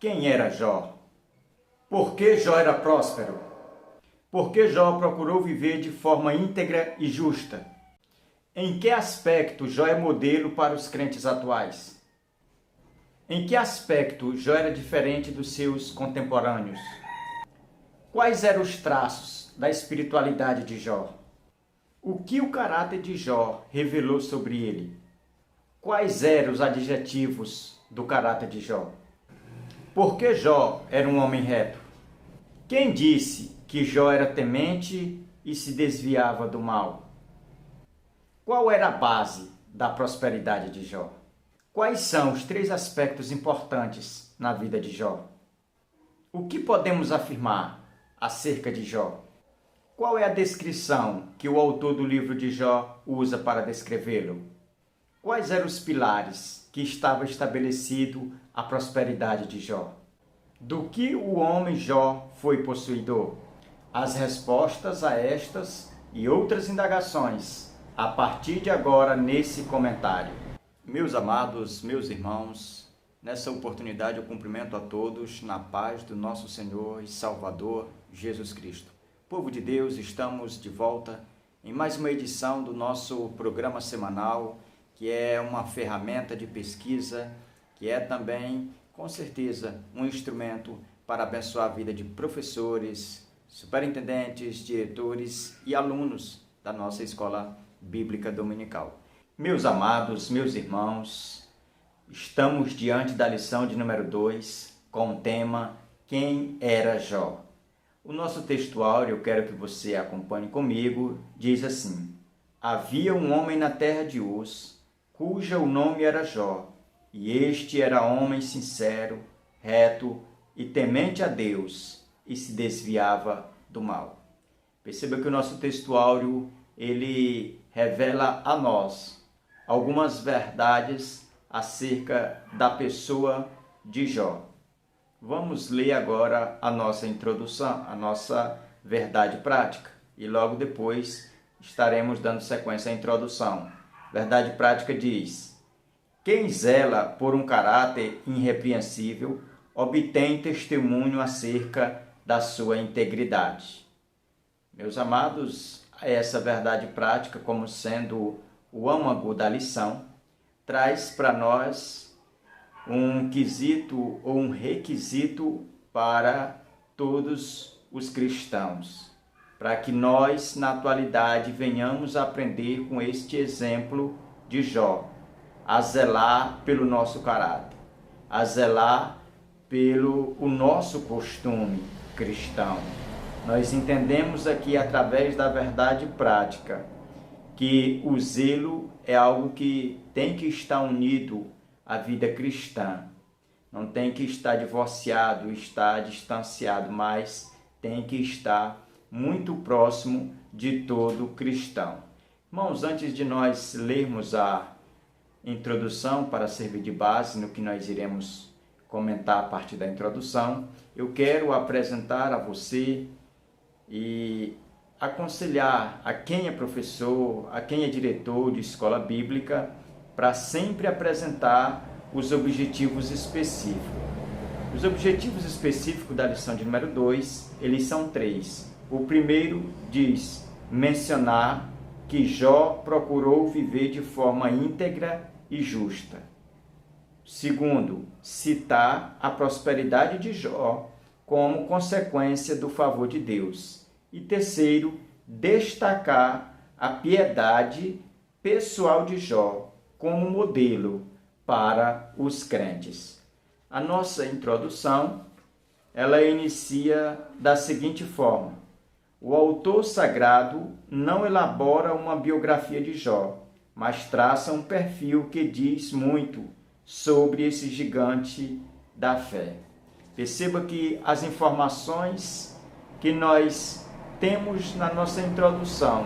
Quem era Jó? Por que Jó era próspero? Por que Jó procurou viver de forma íntegra e justa? Em que aspecto Jó é modelo para os crentes atuais? Em que aspecto Jó era diferente dos seus contemporâneos? Quais eram os traços da espiritualidade de Jó? O que o caráter de Jó revelou sobre ele? Quais eram os adjetivos do caráter de Jó? Por que Jó era um homem reto? Quem disse que Jó era temente e se desviava do mal? Qual era a base da prosperidade de Jó? Quais são os 3 aspectos importantes na vida de Jó? O que podemos afirmar acerca de Jó? Qual é a descrição que o autor do livro de Jó usa para descrevê-lo? Quais eram os pilares que estavam estabelecidos a prosperidade de Jó? Do que o homem Jó foi possuidor? As respostas a estas e outras indagações a partir de agora nesse comentário. Meus amados, meus irmãos, nessa oportunidade eu cumprimento a todos na paz do nosso Senhor e Salvador Jesus Cristo. Povo de Deus, estamos de volta em mais uma edição do nosso programa semanal, que é uma ferramenta de pesquisa, que é também, com certeza, um instrumento para abençoar a vida de professores, superintendentes, diretores e alunos da nossa escola bíblica dominical. Meus amados, meus irmãos, estamos diante da lição de número 2, com o tema Quem era Jó? O nosso textuário, eu quero que você acompanhe comigo, diz assim: Havia um homem na terra de Uz, cuja o nome era Jó, e este era homem sincero, reto e temente a Deus, e se desviava do mal. Perceba que o nosso textuário, ele revela a nós algumas verdades acerca da pessoa de Jó. Vamos ler agora a nossa introdução, a nossa verdade prática, e logo depois estaremos dando sequência à introdução. Verdade prática diz: quem zela por um caráter irrepreensível obtém testemunho acerca da sua integridade. Meus amados, essa verdade prática, como sendo o âmago da lição, traz para nós um quesito ou um requisito para todos os cristãos, para que nós, na atualidade, venhamos a aprender com este exemplo de Jó, a zelar pelo nosso caráter, a zelar pelo o nosso costume cristão. Nós entendemos aqui, através da verdade prática, que o zelo é algo que tem que estar unido à vida cristã. Não tem que estar divorciado, estar distanciado, mas tem que estar muito próximo de todo cristão. Irmãos, antes de nós lermos a introdução para servir de base no que nós iremos comentar a partir da introdução, eu quero apresentar a você e aconselhar a quem é professor, a quem é diretor de escola bíblica, para sempre apresentar os objetivos específicos. Os objetivos específicos da lição de número 2, eles são 3. O primeiro diz mencionar que Jó procurou viver de forma íntegra e justa. Segundo, citar a prosperidade de Jó como consequência do favor de Deus. E terceiro, destacar a piedade pessoal de Jó como modelo para os crentes. A nossa introdução, ela inicia da seguinte forma: o autor sagrado não elabora uma biografia de Jó, mas traça um perfil que diz muito sobre esse gigante da fé. Perceba que as informações que nós temos na nossa introdução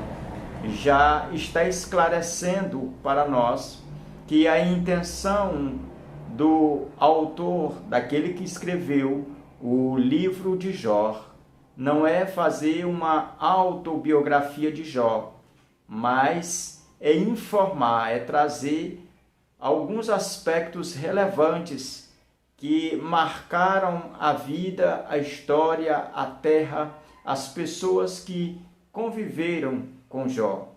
já está esclarecendo para nós que a intenção do autor, daquele que escreveu o livro de Jó, não é fazer uma autobiografia de Jó, mas é informar, é trazer alguns aspectos relevantes que marcaram a vida, a história, a terra, as pessoas que conviveram com Jó.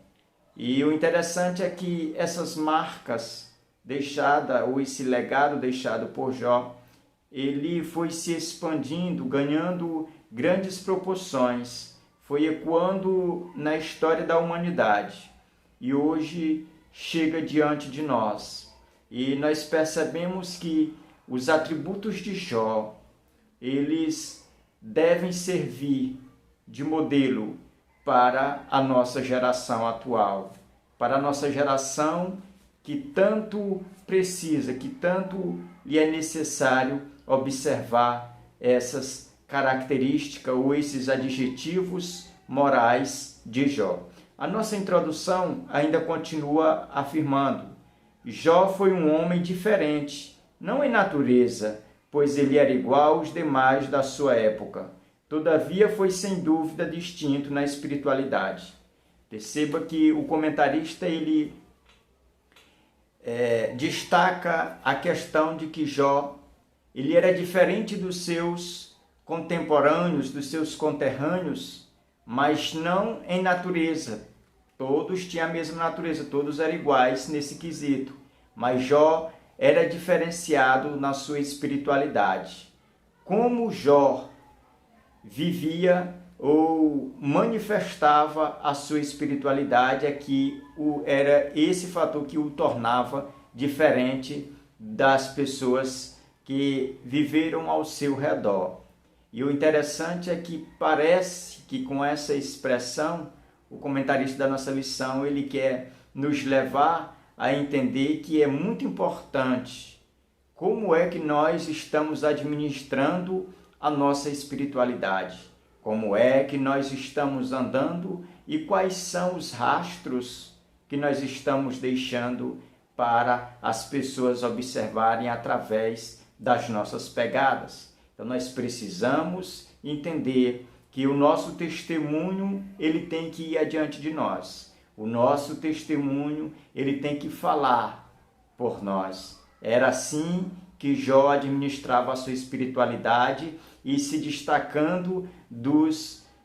E o interessante é que essas marcas deixadas, ou esse legado deixado por Jó, ele foi se expandindo, ganhando grandes proporções, foi ecoando na história da humanidade e hoje chega diante de nós. E nós percebemos que os atributos de Jó, eles devem servir de modelo para a nossa geração atual, para a nossa geração que tanto precisa, que tanto lhe é necessário observar essas características ou esses adjetivos morais de Jó. A nossa introdução ainda continua afirmando: Jó foi um homem diferente, não em natureza, pois ele era igual aos demais da sua época. Todavia foi sem dúvida distinto na espiritualidade. Perceba que o comentarista ele destaca a questão de que Jó ele era diferente dos seus contemporâneos, dos seus conterrâneos, mas não em natureza. Todos tinham a mesma natureza, todos eram iguais nesse quesito. Mas Jó era diferenciado na sua espiritualidade. Como Jó vivia ou manifestava a sua espiritualidade, é que era esse fator que o tornava diferente das pessoas que viveram ao seu redor. E o interessante é que parece que com essa expressão, o comentarista da nossa lição, ele quer nos levar a entender que é muito importante como é que nós estamos administrando a nossa espiritualidade, como é que nós estamos andando e quais são os rastros que nós estamos deixando para as pessoas observarem através das nossas pegadas. Então nós precisamos entender que o nosso testemunho ele tem que ir adiante de nós. O nosso testemunho ele tem que falar por nós. Era assim que Jó administrava a sua espiritualidade e se destacando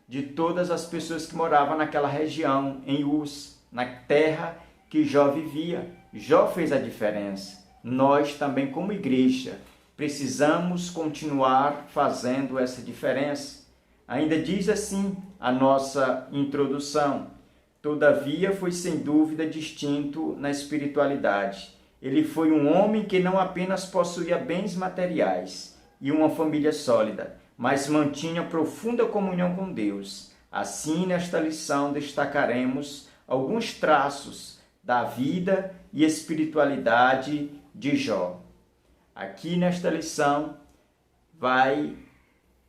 de todas as pessoas que moravam naquela região, em Uz, na terra que Jó vivia. Jó fez a diferença. Nós também, como igreja, precisamos continuar fazendo essa diferença. Ainda diz assim a nossa introdução: todavia foi sem dúvida distinto na espiritualidade. Ele foi um homem que não apenas possuía bens materiais e uma família sólida, mas mantinha profunda comunhão com Deus. Assim, nesta lição, destacaremos alguns traços da vida e espiritualidade de Jó. Aqui nesta lição vai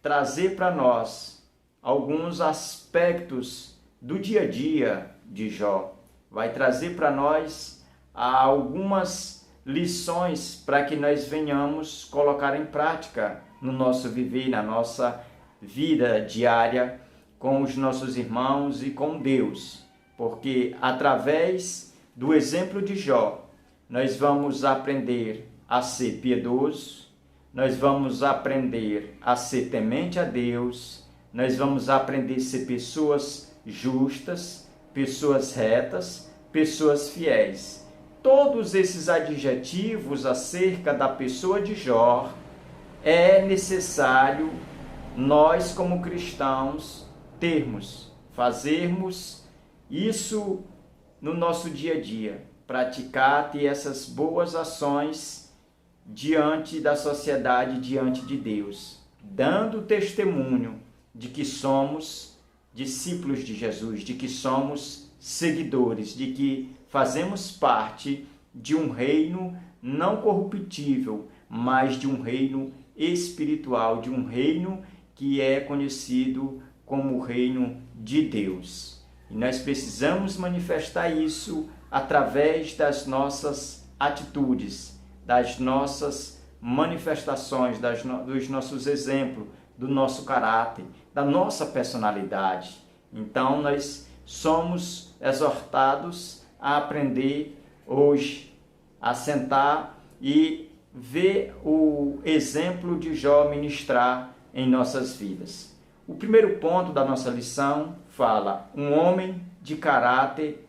trazer para nós alguns aspectos do dia a dia de Jó. Vai trazer para nós algumas lições para que nós venhamos colocar em prática no nosso viver, na nossa vida diária com os nossos irmãos e com Deus. Porque através do exemplo de Jó, nós vamos aprender a ser piedoso, nós vamos aprender a ser temente a Deus, nós vamos aprender a ser pessoas justas, pessoas retas, pessoas fiéis. Todos esses adjetivos acerca da pessoa de Jó é necessário nós como cristãos fazermos isso no nosso dia a dia, praticar, ter essas boas ações diante da sociedade, diante de Deus, dando testemunho de que somos discípulos de Jesus, de que somos seguidores, de que fazemos parte de um reino não corruptível, mas de um reino espiritual, de um reino que é conhecido como o reino de Deus. E nós precisamos manifestar isso através das nossas atitudes, das nossas manifestações, dos nossos exemplos, do nosso caráter, da nossa personalidade. Então, nós somos exortados a aprender hoje, a sentar e ver o exemplo de Jó ministrar em nossas vidas. O primeiro ponto da nossa lição fala: um homem de caráter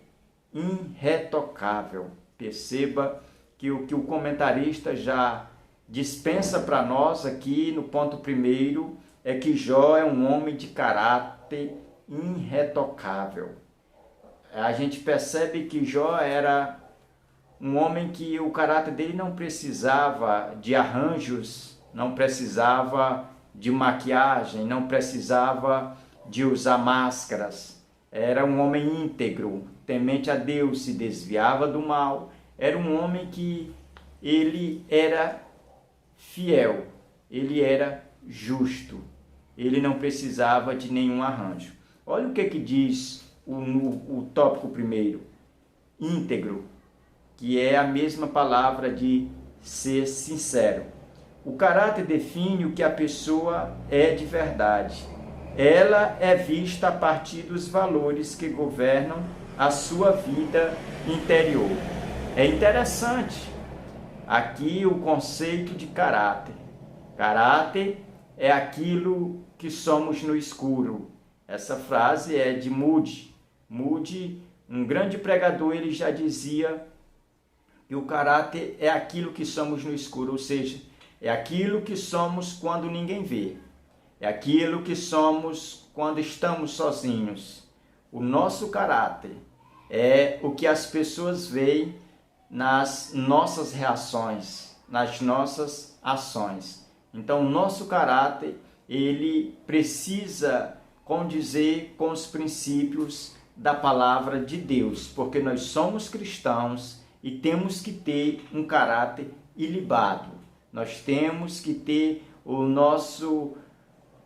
irretocável. Perceba que o comentarista já dispensa para nós aqui no ponto primeiro é que Jó é um homem de caráter irretocável. A gente percebe que Jó era um homem que o caráter dele não precisava de arranjos, não precisava de maquiagem, não precisava de usar máscaras. Era um homem íntegro, temente a Deus, se desviava do mal. Era um homem que ele era fiel, ele era justo, ele não precisava de nenhum arranjo. Olha o que diz o tópico primeiro: íntegro, que é a mesma palavra de ser sincero. O caráter define o que a pessoa é de verdade. Ela é vista a partir dos valores que governam a sua vida interior. É interessante aqui o conceito de caráter. Caráter é aquilo que somos no escuro. Essa frase é de Moody. Moody, um grande pregador, ele já dizia que o caráter é aquilo que somos no escuro, ou seja, é aquilo que somos quando ninguém vê. É aquilo que somos quando estamos sozinhos. O nosso caráter é o que as pessoas veem nas nossas reações, nas nossas ações. Então, o nosso caráter, ele precisa condizer com os princípios da palavra de Deus, porque nós somos cristãos e temos que ter um caráter ilibado. Nós temos que ter o nosso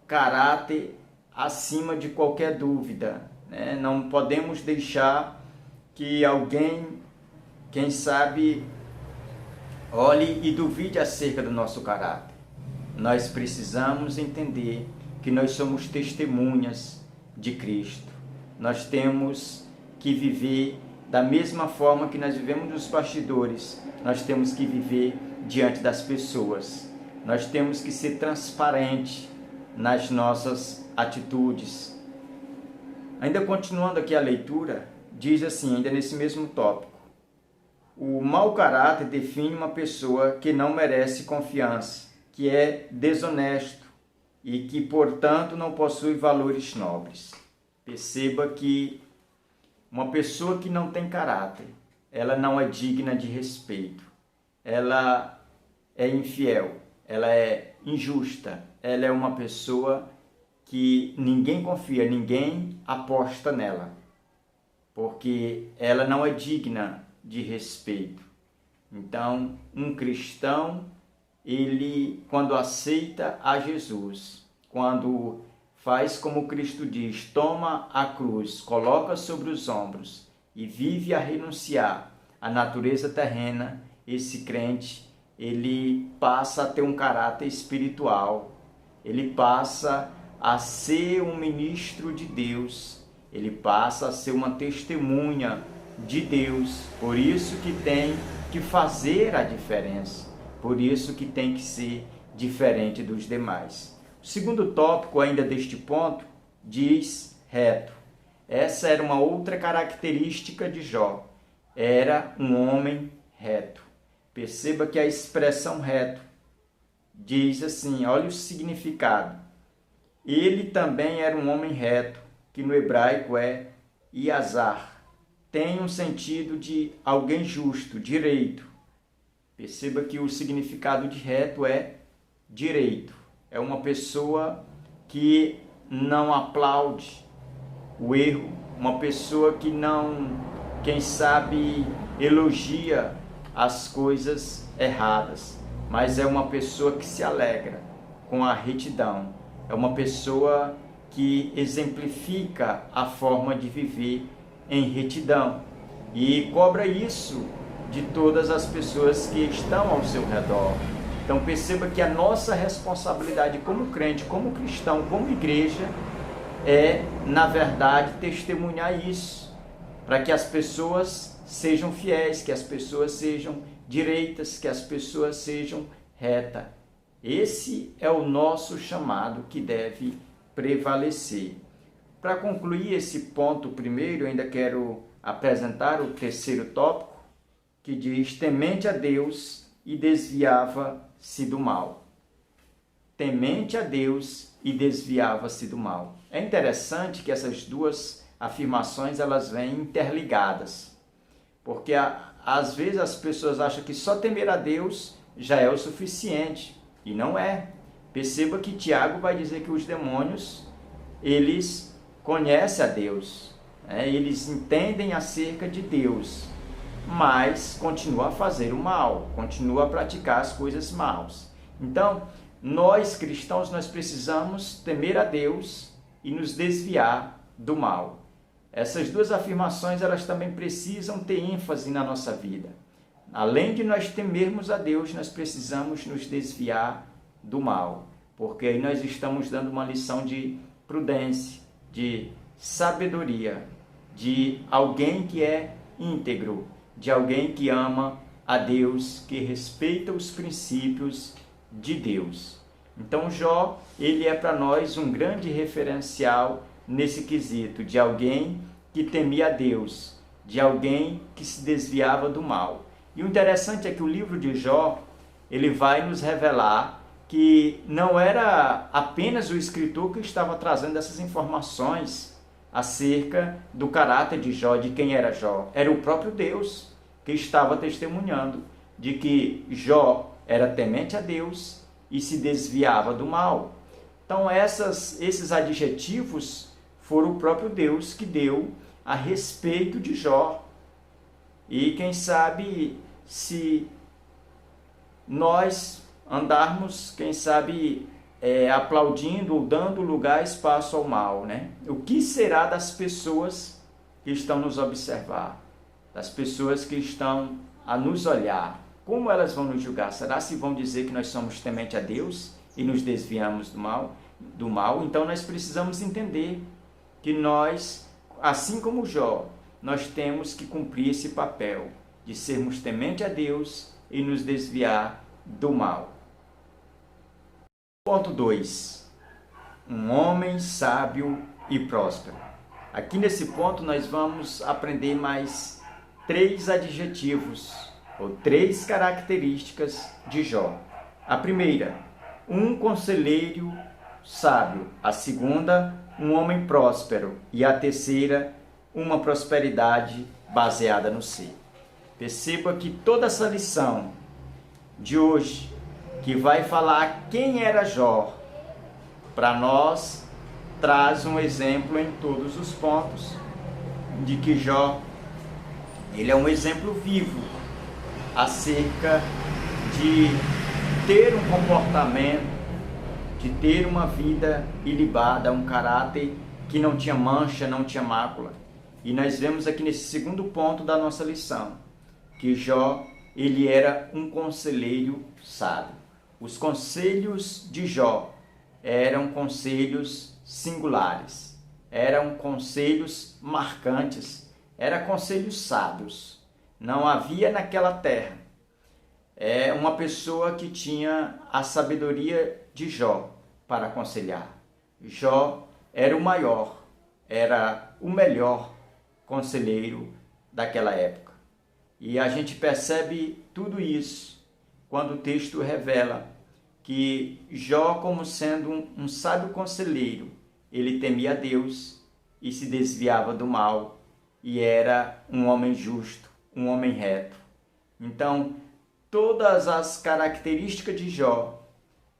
caráter acima de qualquer dúvida, né? Não podemos deixar que alguém, quem sabe, olhe e duvide acerca do nosso caráter. Nós precisamos entender que nós somos testemunhas de Cristo. Nós temos que viver da mesma forma que nós vivemos nos bastidores. Nós temos que viver diante das pessoas. Nós temos que ser transparente nas nossas atitudes. Ainda continuando aqui a leitura, diz assim, ainda nesse mesmo tópico: o mau caráter define uma pessoa que não merece confiança, que é desonesto e que, portanto, não possui valores nobres. Perceba que uma pessoa que não tem caráter, ela não é digna de respeito. Ela é infiel, ela é injusta, ela é uma pessoa que ninguém confia, ninguém aposta nela, porque ela não é digna de respeito. Então, um cristão, ele, quando aceita a Jesus, quando faz como Cristo diz, toma a cruz, coloca sobre os ombros e vive a renunciar à natureza terrena, esse crente, ele passa a ter um caráter espiritual, ele passa a ser um ministro de Deus, ele passa a ser uma testemunha de Deus. Por isso que tem que fazer a diferença, por isso que tem que ser diferente dos demais. O segundo tópico ainda deste ponto diz reto. Essa era uma outra característica de Jó. Era um homem reto. Perceba que a expressão reto diz assim, olha o significado. Ele também era um homem reto, que no hebraico é Iazar. Tem um sentido de alguém justo, direito. Perceba que o significado de reto é direito. É uma pessoa que não aplaude o erro, uma pessoa que não, quem sabe, elogia as coisas erradas, mas é uma pessoa que se alegra com a retidão. É uma pessoa que exemplifica a forma de viver em retidão e cobra isso de todas as pessoas que estão ao seu redor. Então perceba que a nossa responsabilidade como crente, como cristão, como igreja, é, na verdade, testemunhar isso, para que as pessoas sejam fiéis, que as pessoas sejam direitas, que as pessoas sejam retas. Esse é o nosso chamado que deve prevalecer. Para concluir esse ponto primeiro, eu ainda quero apresentar o terceiro tópico, que diz: temente a Deus e desviava-se do mal. Temente a Deus e desviava-se do mal. É interessante que essas duas afirmações elas vêm interligadas, porque às vezes as pessoas acham que só temer a Deus já é o suficiente, e não é. Perceba que Tiago vai dizer que os demônios, eles conhecem a Deus, eles entendem acerca de Deus, mas continuam a fazer o mal, continuam a praticar as coisas maus. Então, nós cristãos, nós precisamos temer a Deus e nos desviar do mal. Essas duas afirmações, elas também precisam ter ênfase na nossa vida. Além de nós temermos a Deus, nós precisamos nos desviar do mal, porque aí nós estamos dando uma lição de prudência, de sabedoria, de alguém que é íntegro, de alguém que ama a Deus, que respeita os princípios de Deus. Então Jó, ele é para nós um grande referencial nesse quesito, de alguém que temia a Deus, de alguém que se desviava do mal. E o interessante é que o livro de Jó, ele vai nos revelar que não era apenas o escritor que estava trazendo essas informações acerca do caráter de Jó, de quem era Jó. Era o próprio Deus que estava testemunhando de que Jó era temente a Deus e se desviava do mal. Então esses adjetivos foram o próprio Deus que deu a respeito de Jó. E quem sabe se nós andarmos, quem sabe, aplaudindo ou dando lugar, espaço ao mal, né? O que será das pessoas que estão nos observar? Das pessoas que estão a nos olhar? Como elas vão nos julgar? Será se vão dizer que nós somos temente a Deus e nos desviamos do mal? Então nós precisamos entender que nós, assim como Jó, nós temos que cumprir esse papel de sermos temente a Deus e nos desviar do mal. Ponto 2. Um homem sábio e próspero. Aqui nesse ponto nós vamos aprender mais 3 adjetivos ou 3 características de Jó. A primeira, um conselheiro sábio. A segunda, um homem próspero. E a terceira, uma prosperidade baseada no ser. Perceba que toda essa lição de hoje, que vai falar quem era Jó, para nós traz um exemplo em todos os pontos de que Jó, ele é um exemplo vivo acerca de ter um comportamento, de ter uma vida ilibada, um caráter que não tinha mancha, não tinha mácula. E nós vemos aqui nesse segundo ponto da nossa lição, que Jó, ele era um conselheiro sábio. Os conselhos de Jó eram conselhos singulares, eram conselhos marcantes, eram conselhos sábios. Não havia naquela terra uma pessoa que tinha a sabedoria de Jó para aconselhar. Jó era o maior, era o melhor conselheiro daquela época. E a gente percebe tudo isso quando o texto revela que Jó, como sendo um sábio conselheiro, ele temia a Deus e se desviava do mal, e era um homem justo, um homem reto. Então, todas as características de Jó,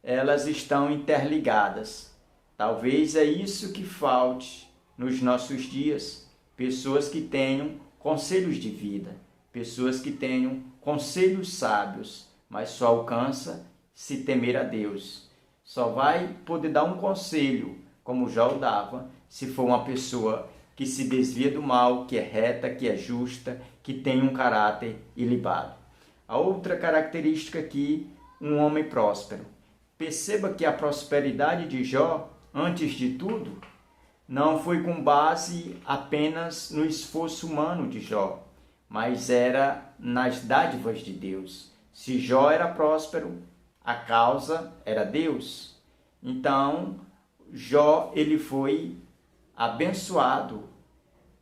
elas estão interligadas. Talvez é isso que falte nos nossos dias, pessoas que tenham conselhos de vida, pessoas que tenham conselhos sábios, mas só alcança se temer a Deus. Só vai poder dar um conselho, como Jó dava, se for uma pessoa que se desvia do mal, que é reta, que é justa, que tem um caráter ilibado. A outra característica aqui, um homem próspero. Perceba que a prosperidade de Jó, antes de tudo, não foi com base apenas no esforço humano de Jó, mas era nas dádivas de Deus. Se Jó era próspero, a causa era Deus. Então, Jó ele foi abençoado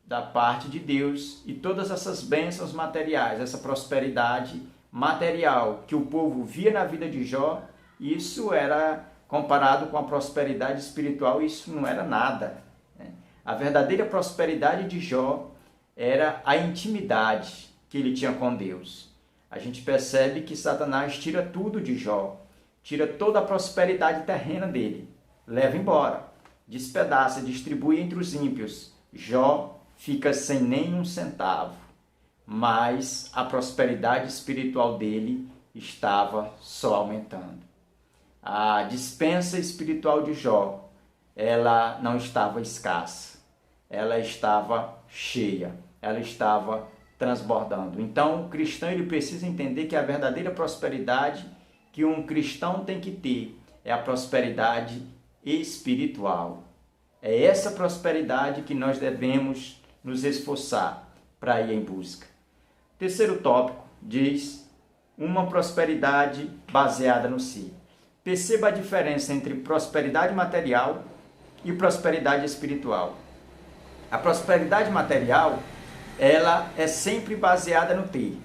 da parte de Deus, e todas essas bênçãos materiais, essa prosperidade material que o povo via na vida de Jó, isso era comparado com a prosperidade espiritual, isso não era nada, né? A verdadeira prosperidade de Jó era a intimidade que ele tinha com Deus. A gente percebe que Satanás tira tudo de Jó, tira toda a prosperidade terrena dele, leva embora, despedaça, distribui entre os ímpios. Jó fica sem nenhum centavo, mas a prosperidade espiritual dele estava só aumentando. A despensa espiritual de Jó, ela não estava escassa, ela estava cheia, ela estava transbordando. Então, o cristão ele precisa entender que a verdadeira prosperidade que um cristão tem que ter é a prosperidade espiritual. É essa prosperidade que nós devemos nos esforçar para ir em busca. Terceiro tópico diz uma prosperidade baseada no si. Perceba a diferença entre prosperidade material e prosperidade espiritual. A prosperidade material, ela é sempre baseada no ter.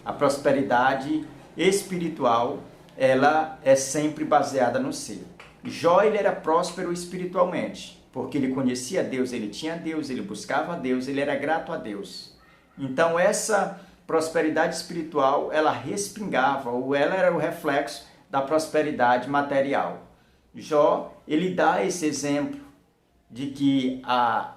A prosperidade espiritual, ela é sempre baseada no ser. Jó ele era próspero espiritualmente, porque ele conhecia Deus, ele tinha Deus, ele buscava Deus, ele era grato a Deus. Então essa prosperidade espiritual, ela respingava, ou ela era o reflexo da prosperidade material. Jó, ele dá esse exemplo de que a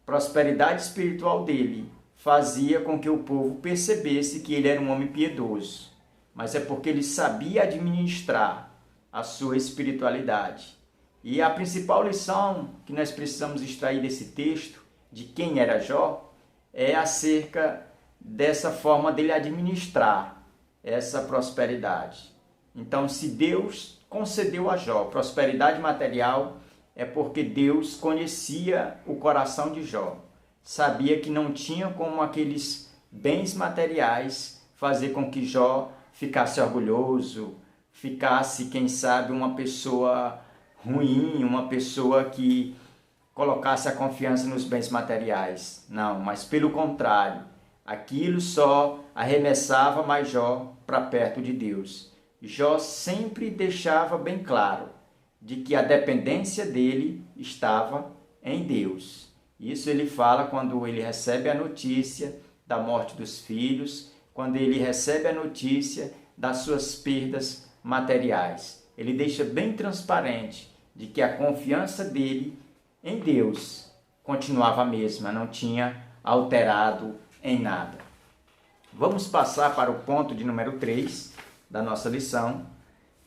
prosperidade espiritual dele fazia com que o povo percebesse que ele era um homem piedoso, mas é porque ele sabia administrar a sua espiritualidade. E a principal lição que nós precisamos extrair desse texto, de quem era Jó, é acerca dessa forma dele administrar essa prosperidade. Então, se Deus concedeu a Jó prosperidade material, é porque Deus conhecia o coração de Jó. Sabia que não tinha como aqueles bens materiais fazer com que Jó ficasse orgulhoso, ficasse, quem sabe, uma pessoa ruim, uma pessoa que colocasse a confiança nos bens materiais. Não, mas pelo contrário, aquilo só arremessava mais Jó para perto de Deus. Jó sempre deixava bem claro de que a dependência dele estava em Deus. Isso ele fala quando ele recebe a notícia da morte dos filhos, quando ele recebe a notícia das suas perdas materiais. Ele deixa bem transparente de que a confiança dele em Deus continuava a mesma, não tinha alterado em nada. Vamos passar para o ponto de número 3 da nossa lição,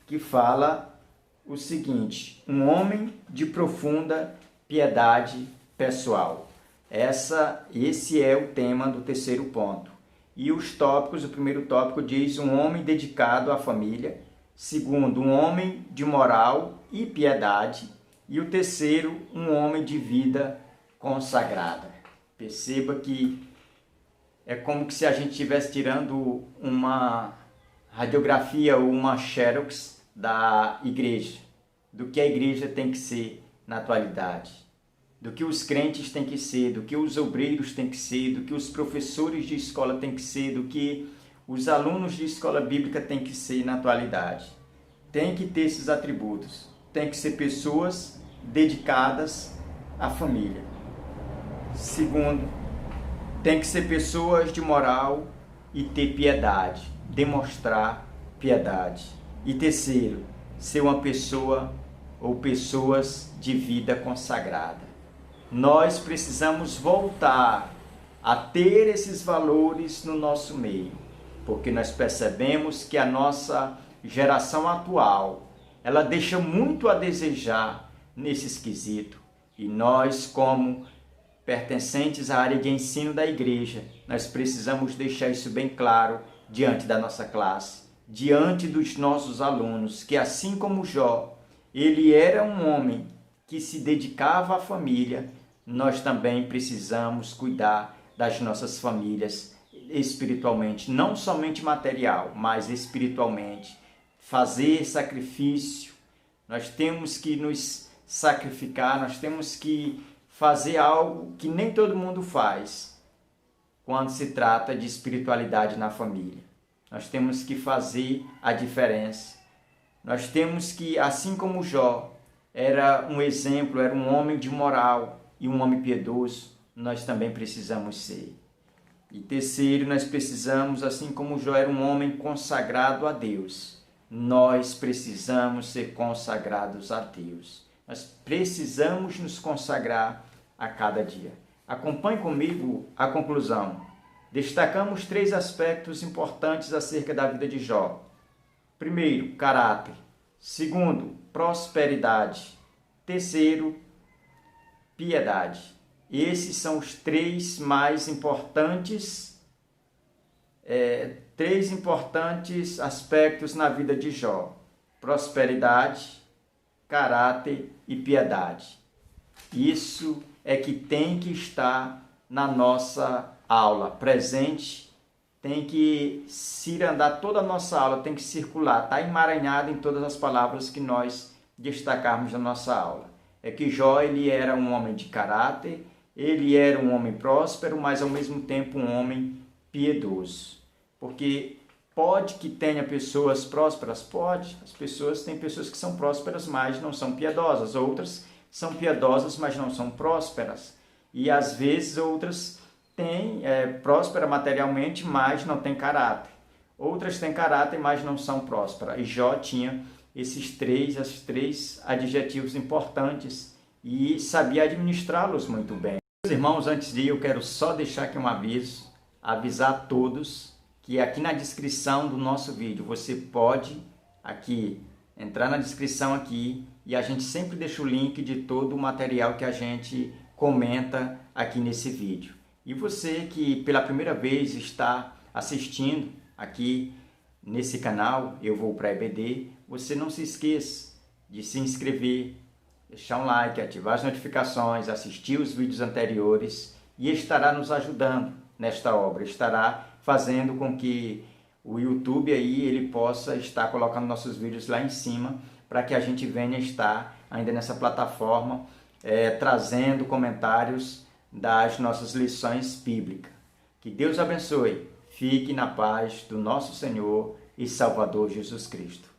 que fala o seguinte: um homem de profunda piedade pessoal. Esse é o tema do terceiro ponto. E os tópicos, o primeiro tópico diz um homem dedicado à família, segundo, um homem de moral e piedade, e o terceiro, um homem de vida consagrada. Perceba que é como que se a gente estivesse tirando uma radiografia ou uma xerox da igreja, do que a igreja tem que ser na atualidade, do que os crentes têm que ser, do que os obreiros têm que ser, do que os professores de escola têm que ser, do que os alunos de escola bíblica têm que ser na atualidade. Tem que ter esses atributos, tem que ser pessoas dedicadas à família. Segundo, tem que ser pessoas de moral e ter piedade, demonstrar piedade. E terceiro, ser uma pessoa ou pessoas de vida consagrada. Nós precisamos voltar a ter esses valores no nosso meio, porque nós percebemos que a nossa geração atual, ela deixa muito a desejar nesse esquisito. E nós, como pertencentes à área de ensino da igreja, nós precisamos deixar isso bem claro diante da nossa classe, diante dos nossos alunos, que assim como Jó, ele era um homem que se dedicava à família, nós também precisamos cuidar das nossas famílias. espiritualmente, não somente material, mas espiritualmente, fazer sacrifício. Nós temos que nos sacrificar, nós temos que fazer algo que nem todo mundo faz quando se trata de espiritualidade na família. Nós temos que fazer a diferença. Nós temos que, assim como Jó era um exemplo, era um homem de moral e um homem piedoso, nós também precisamos ser. E terceiro, nós precisamos, assim como Jó era um homem consagrado a Deus, nós precisamos ser consagrados a Deus. Nós precisamos nos consagrar a cada dia. Acompanhe comigo a conclusão. Destacamos 3 aspectos importantes acerca da vida de Jó. Primeiro, caráter. Segundo, prosperidade. Terceiro, piedade. Esses são os 3 mais importantes, 3 importantes aspectos na vida de Jó: prosperidade, caráter e piedade. Isso é que tem que estar na nossa aula presente, tem que cirandar toda a nossa aula, tem que circular, está emaranhado em todas as palavras que nós destacarmos na nossa aula. É que Jó, ele era um homem de caráter, ele era um homem próspero, mas ao mesmo tempo um homem piedoso. Porque pode que tenha pessoas prósperas? Pode. Tem pessoas que são prósperas, mas não são piedosas. Outras são piedosas, mas não são prósperas. E às vezes outras têm próspera materialmente, mas não têm caráter. Outras têm caráter, mas não são prósperas. E Jó tinha esses 3 adjetivos importantes e sabia administrá-los muito bem. Meus irmãos, antes de ir, eu quero só deixar aqui um aviso, avisar a todos que aqui na descrição do nosso vídeo você pode aqui entrar na descrição aqui e a gente sempre deixa o link de todo o material que a gente comenta aqui nesse vídeo. E você que pela primeira vez está assistindo aqui nesse canal, Eu Vou Para EBD, você não se esqueça de se inscrever, deixar um like, ativar as notificações, assistir os vídeos anteriores e estará nos ajudando nesta obra, estará fazendo com que o YouTube aí ele possa estar colocando nossos vídeos lá em cima para que a gente venha estar ainda nessa plataforma trazendo comentários das nossas lições bíblicas. Que Deus abençoe. Fique na paz do nosso Senhor e Salvador Jesus Cristo.